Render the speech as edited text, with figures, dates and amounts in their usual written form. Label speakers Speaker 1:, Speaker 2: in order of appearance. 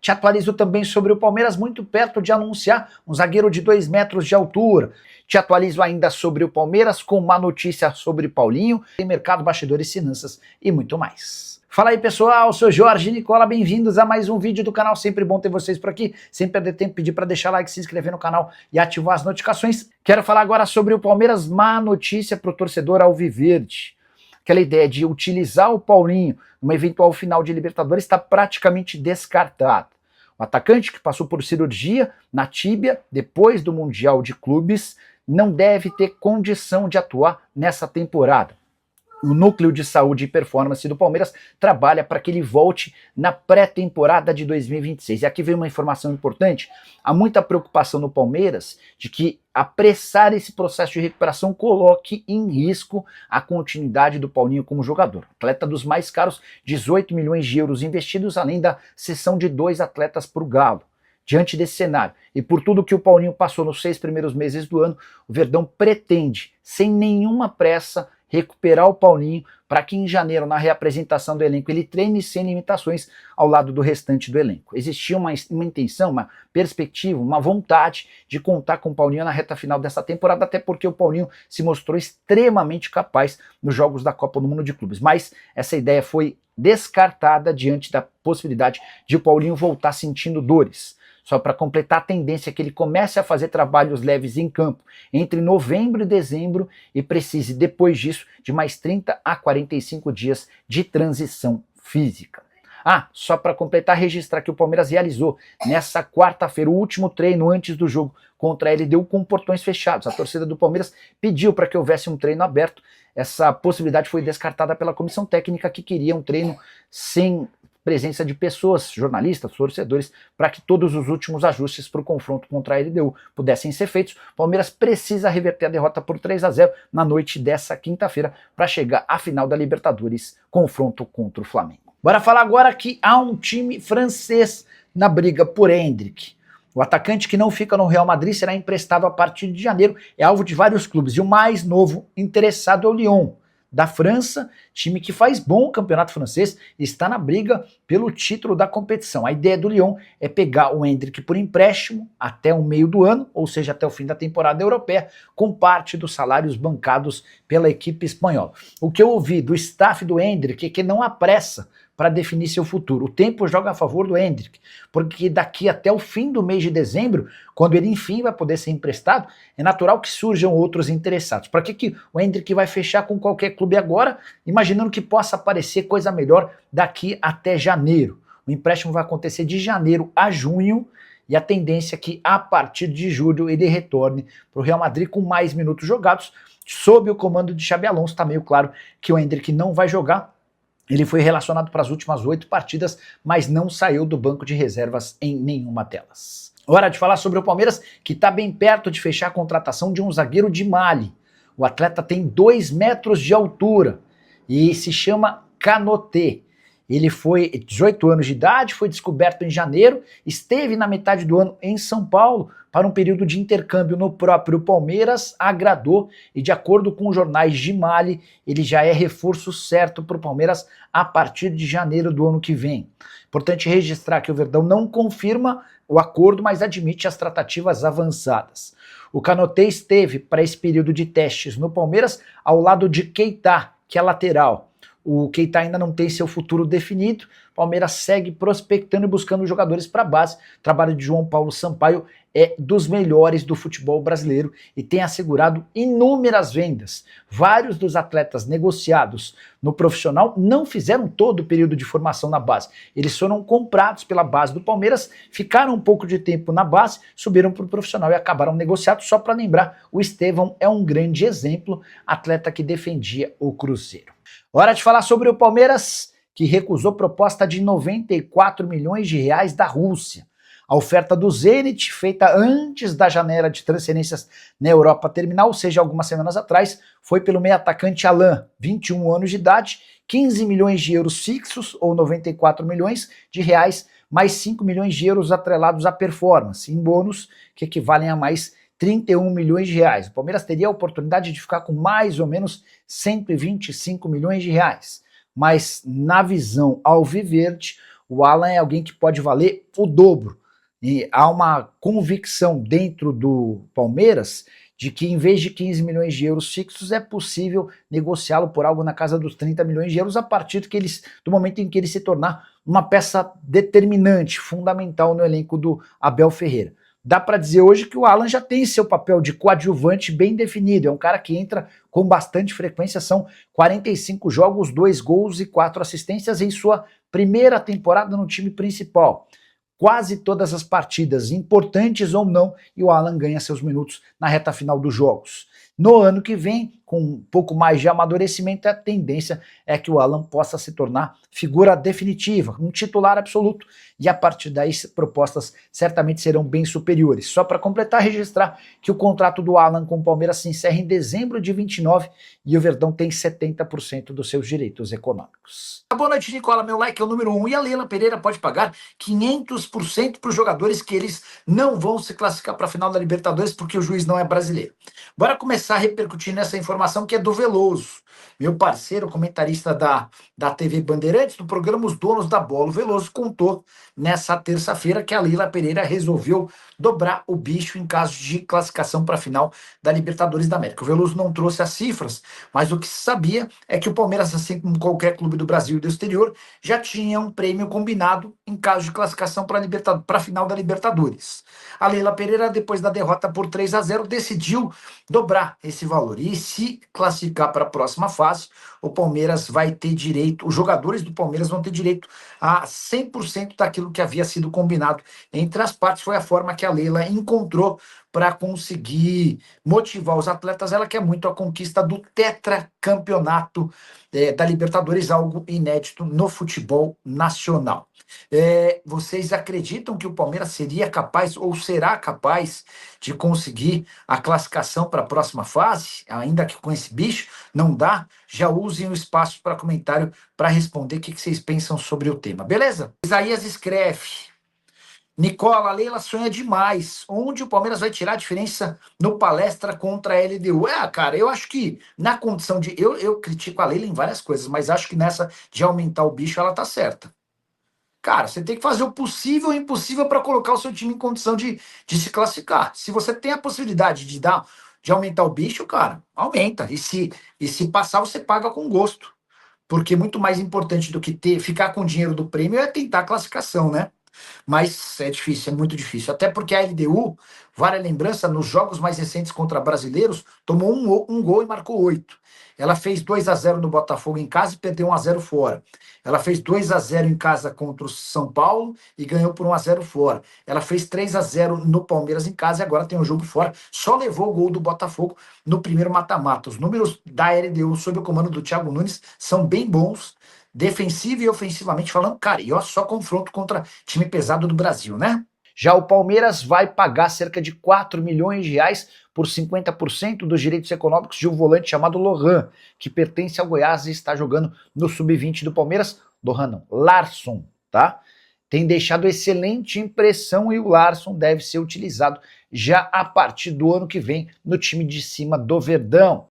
Speaker 1: Te atualizo também sobre o Palmeiras, muito perto de anunciar um zagueiro de 2 metros de altura. Te atualizo ainda sobre o Palmeiras com uma notícia sobre Paulinho, tem mercado, bastidores, finanças e muito mais. Fala aí pessoal, sou Jorge Nicola, bem-vindos a mais um vídeo do canal, sempre bom ter vocês por aqui, sem perder tempo, pedir para deixar like, se inscrever no canal e ativar as notificações. Quero falar agora sobre o Palmeiras, má notícia para o torcedor alviverde. Aquela ideia de utilizar o Paulinho numa eventual final de Libertadores está praticamente descartada. O atacante que passou por cirurgia na tíbia depois do Mundial de Clubes não deve ter condição de atuar nessa temporada. O Núcleo de Saúde e Performance do Palmeiras trabalha para que ele volte na pré-temporada de 2026. E aqui vem uma informação importante. Há muita preocupação no Palmeiras de que apressar esse processo de recuperação coloque em risco a continuidade do Paulinho como jogador. Atleta dos mais caros, 18 milhões de euros investidos, além da cessão de 2 atletas para o Galo. Diante desse cenário, e por tudo que o Paulinho passou nos 6 primeiros meses do ano, o Verdão pretende, sem nenhuma pressa, recuperar o Paulinho para que em janeiro, na reapresentação do elenco, ele treine sem limitações ao lado do restante do elenco. Existia uma intenção, uma perspectiva, uma vontade de contar com o Paulinho na reta final dessa temporada, até porque o Paulinho se mostrou extremamente capaz nos jogos da Copa do Mundo de Clubes. Mas essa ideia foi descartada diante da possibilidade de o Paulinho voltar sentindo dores. Só para completar a tendência é que ele comece a fazer trabalhos leves em campo entre novembro e dezembro e precise, depois disso, de mais 30 a 45 dias de transição física. Só para completar, registrar que o Palmeiras realizou nessa quarta-feira o último treino antes do jogo contra a LDU com portões fechados. A torcida do Palmeiras pediu para que houvesse um treino aberto. Essa possibilidade foi descartada pela comissão técnica, que queria um treino sem presença de pessoas, jornalistas, torcedores, para que todos os últimos ajustes para o confronto contra a LDU pudessem ser feitos. O Palmeiras precisa reverter a derrota por 3-0 na noite dessa quinta-feira para chegar à final da Libertadores, confronto contra o Flamengo. Bora falar agora que há um time francês na briga por Endrick. O atacante que não fica no Real Madrid será emprestado a partir de janeiro, é alvo de vários clubes, e o mais novo interessado é o Lyon, da França, time que faz bom campeonato francês e está na briga pelo título da competição. A ideia do Lyon é pegar o Endrick por empréstimo até o meio do ano, ou seja, até o fim da temporada europeia, com parte dos salários bancados pela equipe espanhola. O que eu ouvi do staff do Endrick é que não há pressa para definir seu futuro. O tempo joga a favor do Endrick, porque daqui até o fim do mês de dezembro, quando ele enfim vai poder ser emprestado, é natural que surjam outros interessados. Para que o Endrick vai fechar com qualquer clube agora, imaginando que possa aparecer coisa melhor daqui até janeiro? O empréstimo vai acontecer de janeiro a junho, e a tendência é que a partir de julho ele retorne para o Real Madrid com mais minutos jogados. Sob o comando de Xabi Alonso, está meio claro que o Endrick não vai jogar. Ele foi relacionado para as últimas 8 partidas, mas não saiu do banco de reservas em nenhuma delas. Hora de falar sobre o Palmeiras, que está bem perto de fechar a contratação de um zagueiro de Mali. O atleta tem 2 metros de altura e se chama Kanoté. Ele foi 18 anos de idade, foi descoberto em janeiro, esteve na metade do ano em São Paulo para um período de intercâmbio no próprio Palmeiras, agradou e, de acordo com os jornais de Mali, ele já é reforço certo para o Palmeiras a partir de janeiro do ano que vem. Importante registrar que o Verdão não confirma o acordo, mas admite as tratativas avançadas. O Kanoté esteve para esse período de testes no Palmeiras ao lado de Keita, que é lateral. O Keita ainda não tem seu futuro definido. O Palmeiras segue prospectando e buscando jogadores para a base. O trabalho de João Paulo Sampaio é dos melhores do futebol brasileiro e tem assegurado inúmeras vendas. Vários dos atletas negociados no profissional não fizeram todo o período de formação na base. Eles foram comprados pela base do Palmeiras, ficaram um pouco de tempo na base, subiram para o profissional e acabaram negociados. Só para lembrar, o Estevão é um grande exemplo, atleta que defendia o Cruzeiro. Hora de falar sobre o Palmeiras, que recusou proposta de 94 milhões de reais da Rússia. A oferta do Zenit, feita antes da janela de transferências na Europa terminar, ou seja, algumas semanas atrás, foi pelo meio atacante Alain, 21 anos de idade, 15 milhões de euros fixos, ou 94 milhões de reais, mais 5 milhões de euros atrelados à performance, em bônus, que equivalem a mais 31 milhões de reais. O Palmeiras teria a oportunidade de ficar com mais ou menos 125 milhões de reais. Mas, na visão alviverde, o Alan é alguém que pode valer o dobro. E há uma convicção dentro do Palmeiras de que em vez de 15 milhões de euros fixos é possível negociá-lo por algo na casa dos 30 milhões de euros a partir do momento em que ele se tornar uma peça determinante, fundamental no elenco do Abel Ferreira. Dá para dizer hoje que o Alan já tem seu papel de coadjuvante bem definido, é um cara que entra com bastante frequência, são 45 jogos, 2 gols e 4 assistências em sua primeira temporada no time principal. Quase todas as partidas, importantes ou não, e o Alan ganha seus minutos na reta final dos jogos. No ano que vem, com um pouco mais de amadurecimento, a tendência é que o Alan possa se tornar figura definitiva, um titular absoluto, e a partir daí propostas certamente serão bem superiores. Só para completar, registrar que o contrato do Alan com o Palmeiras se encerra em dezembro de 29 e o Verdão tem 70% dos seus direitos econômicos. Boa noite, Nicola. Meu like é o número 1 e a Leila Pereira pode pagar 500% para os jogadores que eles não vão se classificar para a final da Libertadores porque o juiz não é brasileiro. Bora começar a repercutir nessa informação que é do Veloso, meu parceiro comentarista da TV Bandeirantes, do programa Os Donos da Bola. O Veloso contou nessa terça-feira que a Leila Pereira resolveu dobrar o bicho em caso de classificação para a final da Libertadores da América. O Veloso não trouxe as cifras, mas o que se sabia é que o Palmeiras, assim como qualquer clube do Brasil e do exterior, já tinha um prêmio combinado em caso de classificação para a final da Libertadores. A Leila Pereira, depois da derrota por 3-0, decidiu dobrar esse valor e se classificar para a próxima fase, o Palmeiras vai ter direito, os jogadores do Palmeiras vão ter direito a 100% daquilo que havia sido combinado entre as partes. Foi a forma que a Leila encontrou para conseguir motivar os atletas. Ela quer muito a conquista do tetracampeonato da Libertadores, algo inédito no futebol nacional. Vocês acreditam que o Palmeiras seria capaz ou será capaz de conseguir a classificação para a próxima fase? Ainda que com esse bicho não dá, já usem o espaço para comentário para responder o que vocês pensam sobre o tema, beleza? Isaías escreve: Nicola, a Leila sonha demais. Onde o Palmeiras vai tirar a diferença no palestra contra a LDU? Cara, eu acho que na condição de... Eu critico a Leila em várias coisas, mas acho que nessa de aumentar o bicho ela tá certa. Cara, você tem que fazer o possível e o impossível para colocar o seu time em condição de se classificar. Se você tem a possibilidade de aumentar o bicho, cara, aumenta. E se passar, você paga com gosto. Porque muito mais importante do que ficar com o dinheiro do prêmio é tentar a classificação, né? Mas é difícil, é muito difícil. Até porque a LDU, vale a lembrança, nos jogos mais recentes contra brasileiros, tomou um gol e marcou 8. Ela fez 2-0 no Botafogo em casa e perdeu 1-0 fora. Ela fez 2-0 em casa contra o São Paulo e ganhou por 1-0 fora. Ela fez 3-0 no Palmeiras em casa e agora tem um jogo fora. Só levou o gol do Botafogo no primeiro mata-mata. Os números da LDU sob o comando do Thiago Nunes são bem bons, defensivo e ofensivamente falando, cara, e ó, só confronto contra time pesado do Brasil, né? Já o Palmeiras vai pagar cerca de 4 milhões de reais por 50% dos direitos econômicos de um volante chamado Lohan, que pertence ao Goiás e está jogando no sub-20 do Palmeiras. Lohan não, Larsson, tá? Tem deixado excelente impressão e o Larsson deve ser utilizado já a partir do ano que vem no time de cima do Verdão.